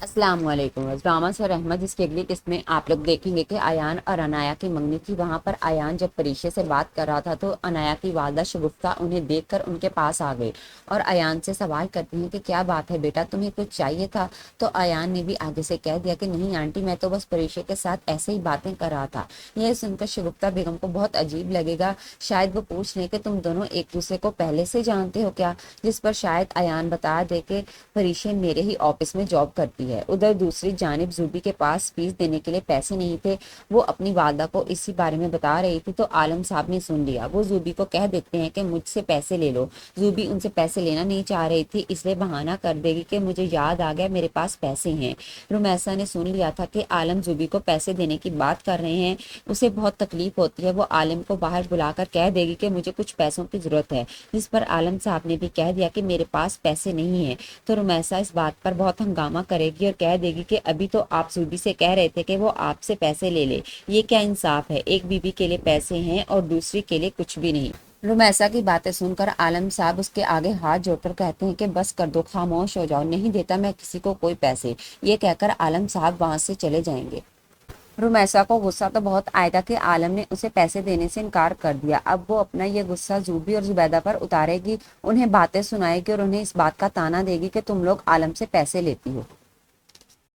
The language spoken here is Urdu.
السلام علیکم ڈرامہ سر احمد اس کی اگلی قسط میں آپ لوگ دیکھیں گے کہ ایان اور انایا کی منگنی تھی۔ وہاں پر ایان جب پریشے سے بات کر رہا تھا تو انایا کی والدہ شگفتہ انہیں دیکھ کر ان کے پاس آ گئی اور ایان سے سوال کرتی ہیں کہ کیا بات ہے بیٹا، تمہیں کچھ چاہیے تھا؟ تو ایان نے بھی آگے سے کہہ دیا کہ نہیں آنٹی، میں تو بس پریشے کے ساتھ ایسے ہی باتیں کر رہا تھا۔ یہ سن کر شگفتہ بیگم کو بہت عجیب لگے گا، شاید وہ پوچھ لیں کہ تم دونوں ایک دوسرے کو پہلے سے جانتے ہو کیا، جس پر شاید ایان بتا دے کہ پریشے میرے ہی آفس میں جاب کرتی ہے۔ ادھر دوسری جانب زوبی کے پاس فیس دینے کے لیے پیسے نہیں تھے، وہ اپنی والدہ کو اسی بارے میں بتا رہی تھی تو عالم صاحب نے سن لیا۔ وہ زوبی کو کہہ دیتے ہیں کہ مجھ سے پیسے لے لو۔ زوبی ان سے پیسے لینا نہیں چاہ رہی تھی، اس لیے بہانہ کر دے گی کہ مجھے یاد آ گیا میرے پاس پیسے ہیں۔ رمیسا نے سن لیا تھا کہ عالم زوبی کو پیسے دینے کی بات کر رہے ہیں، اسے بہت تکلیف ہوتی ہے۔ وہ عالم کو باہر بلا کر کہہ دے گی کہ مجھے کچھ پیسوں کی ضرورت ہے، جس پر عالم صاحب نے بھی کہہ دیا کہ میرے پاس پیسے نہیں ہیں۔ تو رمیسا اس بات پر بہت ہنگامہ کرے گی اور کہہ دے گی کہ ابھی تو آپ زوبی سے کہہ رہے تھے کہ وہ آپ سے پیسے لے لے، یہ کیا انصاف ہے؟ ایک بیوی کے لیے پیسے ہیں اور دوسری کے لیے کچھ بھی نہیں۔ رمیسا کی باتیں سن کر عالم صاحب اس کے آگے ہاتھ جوڑ کر کہتے ہیں کہ بس کر دو، خاموش ہو جاؤ، نہیں دیتا میں کسی کو کوئی پیسے۔ یہ کہہ کر عالم صاحب وہاں سے چلے جائیں گے۔ رمیسا کو غصہ تو بہت آئے گا کہ عالم نے اسے پیسے دینے سے انکار کر دیا۔ اب وہ اپنا یہ غصہ زوبی اور زبیدہ پر اتارے گی، انہیں باتیں سنائے گی اور انہیں اس بات کا تانا دے گی کہ تم لوگ عالم سے پیسے لیتی ہو۔